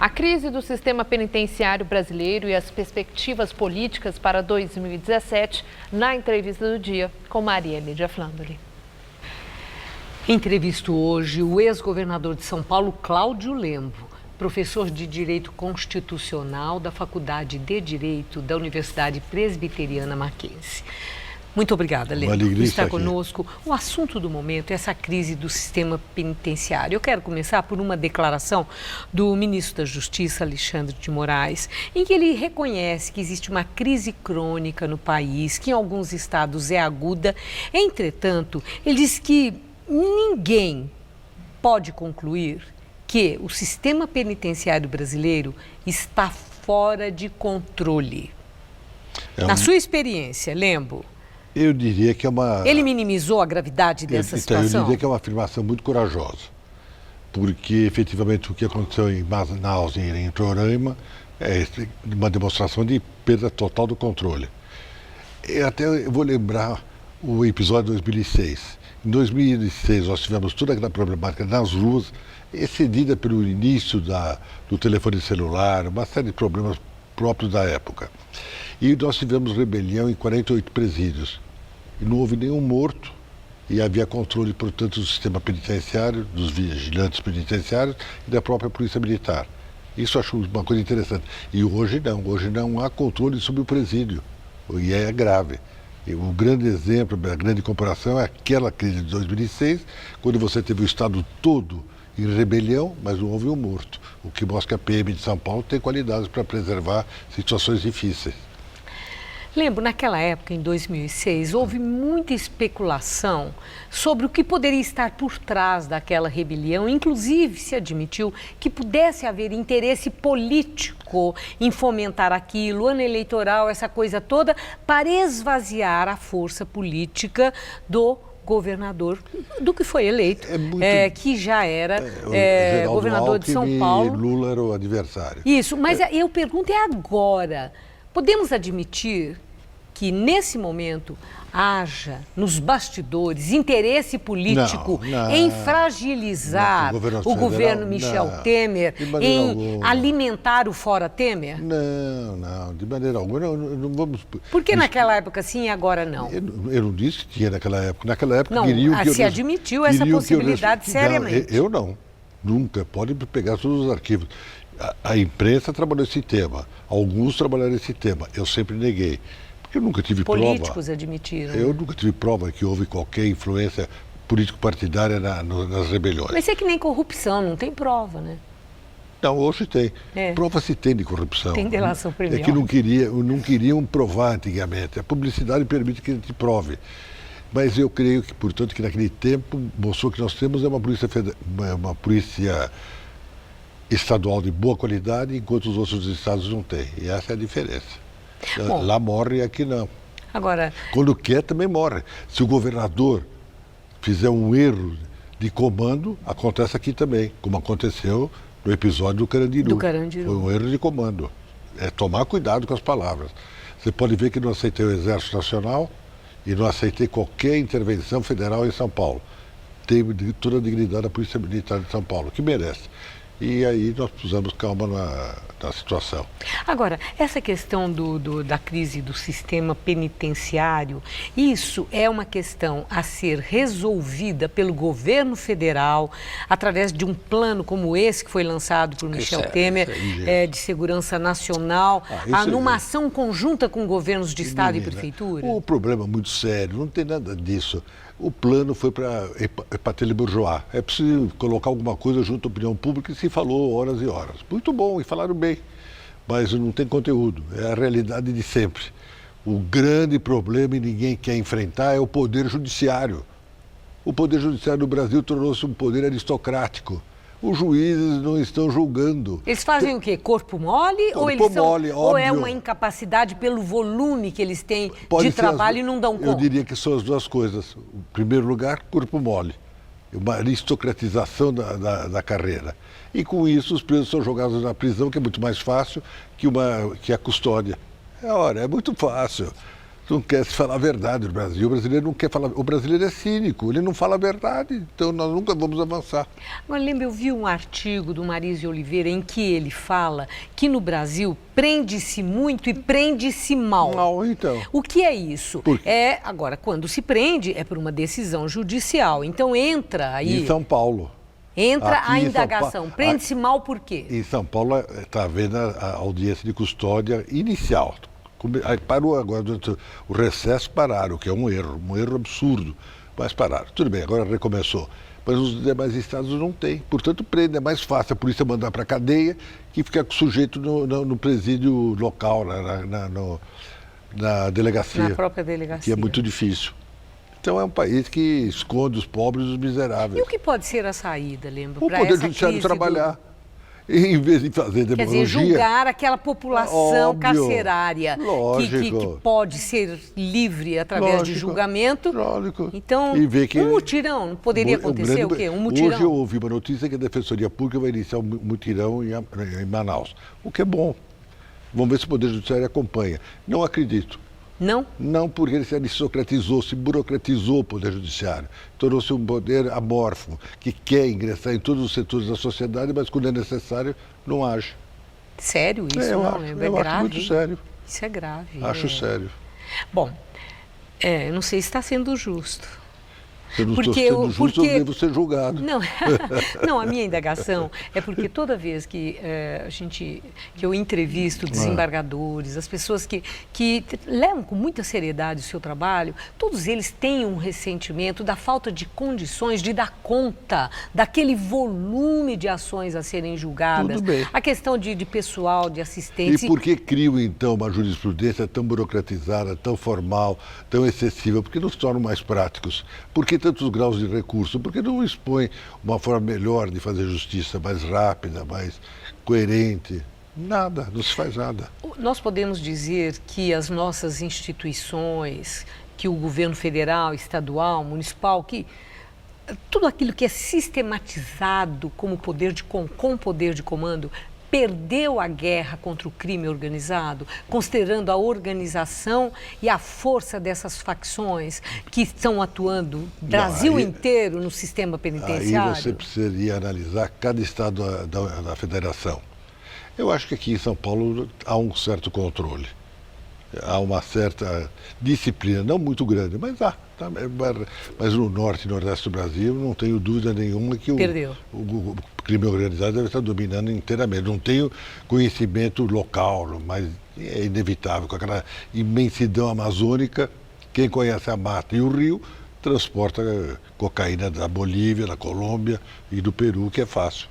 A crise do sistema penitenciário brasileiro e as perspectivas políticas para 2017, na entrevista do dia com Maria Lídia Flandoli. Entrevisto hoje o ex-governador de São Paulo, Cláudio Lembo, professor de Direito Constitucional da Faculdade de Direito da Universidade Presbiteriana Mackenzie. Muito obrigada, Lembo, por estar conosco. O assunto do momento é essa crise do sistema penitenciário. Eu quero começar por uma declaração do ministro da Justiça, Alexandre de Moraes, em que ele reconhece que existe uma crise crônica no país, que em alguns estados é aguda. Entretanto, ele diz que ninguém pode concluir que o sistema penitenciário brasileiro está fora de controle. Na sua experiência, Lembo, eu diria que é uma... Ele minimizou a gravidade dessa situação? Eu diria que é uma afirmação muito corajosa, porque efetivamente o que aconteceu em Manaus e em Roraima é uma demonstração de perda total do controle. Eu vou lembrar o episódio de 2006. Em 2006 nós tivemos toda aquela problemática nas ruas, excedida pelo início do telefone celular, uma série de problemas próprios da época. E nós tivemos rebelião em 48 presídios. E não houve nenhum morto e havia controle, portanto, do sistema penitenciário, dos vigilantes penitenciários e da própria Polícia Militar. Isso eu acho uma coisa interessante. E hoje não há controle sobre o presídio. E é grave. E o grande exemplo, a grande comparação é aquela crise de 2006, quando você teve o Estado todo em rebelião, mas não houve um morto. O que mostra que a PM de São Paulo tem qualidades para preservar situações difíceis. Lembro, naquela época, em 2006, houve muita especulação sobre o que poderia estar por trás daquela rebelião. Inclusive, se admitiu que pudesse haver interesse político em fomentar aquilo, ano eleitoral, essa coisa toda, para esvaziar a força política do governador, do que foi eleito, que já era governador de São Paulo. E Lula era o adversário. Isso, mas eu pergunto agora. Podemos admitir que, nesse momento, haja nos bastidores interesse político em fragilizar o governo Michel Temer, em alimentar o fora Temer? Não, de maneira alguma. Não vamos... Por que naquela época sim e agora não? Eu não disse que tinha naquela época. Naquela época não, queriam que se admitiu essa possibilidade seriamente. Não, eu não. Nunca. Pode pegar todos os arquivos. A imprensa trabalhou esse tema, alguns trabalharam esse tema, eu sempre neguei, porque eu nunca tive prova. Políticos admitiram. Eu nunca tive prova que houve qualquer influência político-partidária nas rebeliões. Mas é que nem corrupção, não tem prova, né? Não, hoje tem. Prova se tem de corrupção. Tem delação premiada. É que não queriam provar antigamente, a publicidade permite que a gente prove. Mas eu creio que, portanto, que naquele tempo mostrou que nós temos uma polícia estadual de boa qualidade, enquanto os outros estados não têm. E essa é a diferença. Bom, lá morre e aqui não. Agora... Quando quer, também morre. Se o governador fizer um erro de comando, acontece aqui também, como aconteceu no episódio do Carandiru. Foi um erro de comando. É tomar cuidado com as palavras. Você pode ver que não aceitei o Exército Nacional e não aceitei qualquer intervenção federal em São Paulo. Tenho toda a dignidade da Polícia Militar de São Paulo, que merece. E aí nós precisamos calma na situação. Agora, essa questão da crise do sistema penitenciário, isso é uma questão a ser resolvida pelo governo federal através de um plano como esse que foi lançado por Michel Temer, de segurança nacional, numa ação conjunta com governos de estado e prefeitura? O problema é muito sério, não tem nada disso. O plano foi para Telebourgeois. É preciso colocar alguma coisa junto à opinião pública e se falou horas e horas. Muito bom, e falaram bem, mas não tem conteúdo. É a realidade de sempre. O grande problema e ninguém quer enfrentar é o poder judiciário. O poder judiciário do Brasil tornou-se um poder aristocrático. Os juízes não estão julgando. Eles fazem o quê? Corpo mole? Ou é uma incapacidade pelo volume que eles têm de trabalho e não dão conta? Eu diria que são as duas coisas. Em primeiro lugar, corpo mole. Uma aristocratização da carreira. E com isso os presos são jogados na prisão, que é muito mais fácil que a custódia. É muito fácil. não quer se falar a verdade no Brasil. O brasileiro não quer falar. O brasileiro é cínico, ele não fala a verdade. Então nós nunca vamos avançar. Agora, lembra, eu vi um artigo do Marísio Oliveira em que ele fala que no Brasil prende-se muito e prende-se mal. Mal, então. O que é isso? Por quê? Agora, quando se prende, é por uma decisão judicial. Então entra aí. Em São Paulo. Entra Aqui a em São indagação. Paulo- Prende-se mal por quê? Em São Paulo está havendo a audiência de custódia inicial. Aí parou agora, durante o recesso pararam, o que é um erro absurdo, mas pararam. Tudo bem, agora recomeçou. Mas os demais estados não têm, portanto prende, é mais fácil a polícia mandar para a cadeia que ficar com o sujeito no presídio local, na delegacia. Na própria delegacia. Que é muito difícil. Então é um país que esconde os pobres e os miseráveis. E o que pode ser a saída, lembra? O pra Poder essa Judiciário crise trabalhar. Em vez de fazer Quer demagogia... dizer, julgar aquela população Óbvio, carcerária que lógico. pode ser livre através de julgamento. Lógico. Então, E ver que um mutirão, não poderia acontecer o quê? Um mutirão. Hoje eu ouvi uma notícia que a Defensoria Pública vai iniciar um mutirão em Manaus, o que é bom. Vamos ver se o Poder Judiciário acompanha. Não acredito. Não? Não, porque ele se aristocratizou, se burocratizou o Poder Judiciário. Tornou-se um poder amorfo, que quer ingressar em todos os setores da sociedade, mas quando é necessário, não age. Sério isso? eu não, acho, é eu grave. acho muito sério. Isso é grave. Acho sério. Bom, eu não sei se está sendo justo. Se eu não estou sendo justo, eu devo ser julgado. Não, não, a minha indagação é porque toda vez que eu entrevisto desembargadores, as pessoas que levam com muita seriedade o seu trabalho, todos eles têm um ressentimento da falta de condições de dar conta daquele volume de ações a serem julgadas. Tudo bem. A questão de pessoal, de assistência. E por que criam, então, uma jurisprudência tão burocratizada, tão formal, tão excessiva? Por que não se tornam mais práticos? Por que tantos graus de recurso? Por que não expõe uma forma melhor de fazer justiça, mais rápida, mais coerente? Nada, não se faz nada. Nós podemos dizer que as nossas instituições, que o governo federal, estadual, municipal, que tudo aquilo que é sistematizado como com poder de comando, perdeu a guerra contra o crime organizado, considerando a organização e a força dessas facções que estão atuando Brasil inteiro no sistema penitenciário? Aí você precisaria analisar cada estado da federação. Eu acho que aqui em São Paulo há um certo controle, há uma certa disciplina, não muito grande, mas há. Mas no norte e nordeste do Brasil, não tenho dúvida nenhuma que o crime organizado deve estar dominando inteiramente. Não tenho conhecimento local, mas é inevitável. Com aquela imensidão amazônica, quem conhece a mata e o rio, transporta cocaína da Bolívia, da Colômbia e do Peru, que é fácil.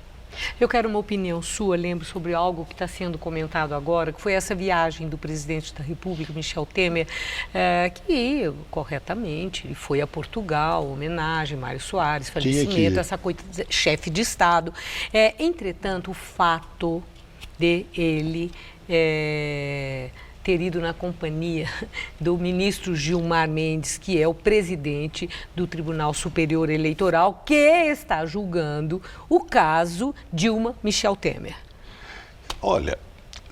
Eu quero uma opinião sua, lembro, sobre algo que está sendo comentado agora, que foi essa viagem do presidente da República, Michel Temer, que, corretamente, ele foi a Portugal, homenagem, Mário Soares, falecimento, essa coisa, chefe de Estado. Entretanto, o fato de ele ter ido na companhia do ministro Gilmar Mendes, que é o presidente do Tribunal Superior Eleitoral, que está julgando o caso Dilma Michel Temer. Olha,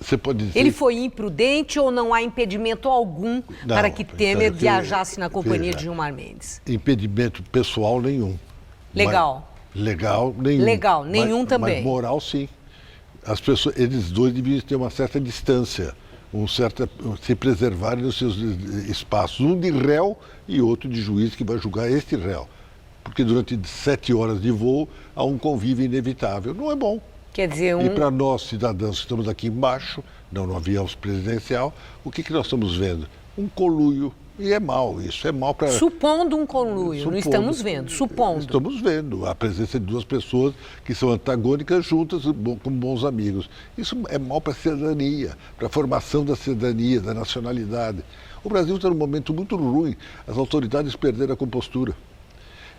você pode dizer... Ele foi imprudente ou não há impedimento algum para que Temer viajasse na companhia de Gilmar Mendes? Impedimento pessoal nenhum. Legal. Legal nenhum. Legal, nenhum também. Mas moral sim. As pessoas, eles dois deviam ter uma certa distância. Se preservarem nos seus espaços, um de réu e outro de juiz que vai julgar este réu. Porque durante 7 horas de voo há um convívio inevitável. Não é bom. Quer dizer, E para nós, cidadãos que estamos aqui embaixo, não no avião presidencial, o que nós estamos vendo? Um conluio. E é mal isso, é mal para... Supondo um conluio, não estamos vendo, supondo. Estamos vendo a presença de duas pessoas que são antagônicas juntas como bons amigos. Isso é mal para a cidadania, para a formação da cidadania, da nacionalidade. O Brasil está num momento muito ruim, as autoridades perderam a compostura.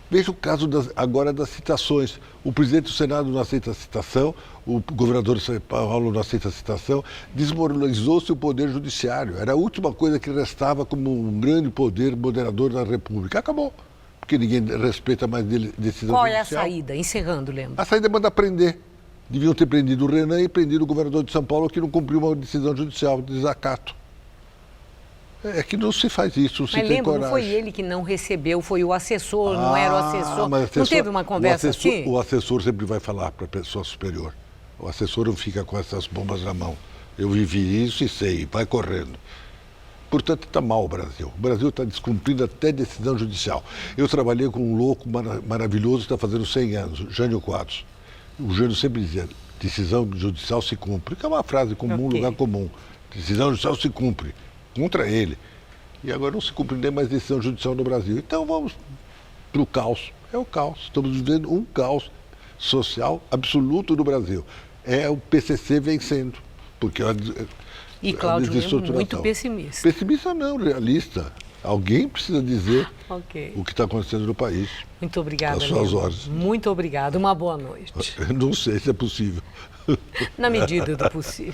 Veja o caso agora das citações. O presidente do Senado não aceita a citação, o governador de São Paulo não aceita a citação, desmoralizou-se o Poder Judiciário. Era a última coisa que restava como um grande poder moderador da República. Acabou, porque ninguém respeita mais decisão Qual judicial. é a saída? Encerrando, lembra? A saída é mandar prender. Deviam ter prendido o Renan e prendido o governador de São Paulo que não cumpriu uma decisão judicial de desacato. É que não se faz isso, não se Mas tem lembra, coragem. não foi ele que não recebeu, foi o assessor, não era o assessor. Mas Não teve uma conversa assim? O assessor sempre vai falar para a pessoa superior. O assessor não fica com essas bombas na mão. Eu vivi isso e sei, vai correndo. Portanto, está mal o Brasil. O Brasil está descumprindo até decisão judicial. Eu trabalhei com um louco maravilhoso que está fazendo 100 anos, Jânio Quadros. O Jânio sempre dizia, decisão judicial se cumpre, que é uma frase comum, Ok. lugar comum. Decisão judicial se cumpre, contra ele. E agora não se cumpre nem mais decisão judicial no Brasil. Então vamos para o caos. É o caos. Estamos vivendo um caos social absoluto no Brasil. É o PCC vencendo. Porque E Cláudio Lembro desestruturação. muito pessimista. Pessimista não, realista. Alguém precisa dizer Ok. o que está acontecendo no país. Muito obrigada, Às suas Lembro. ordens. Muito obrigada. Uma boa noite. Eu não sei se é possível. Na medida do possível.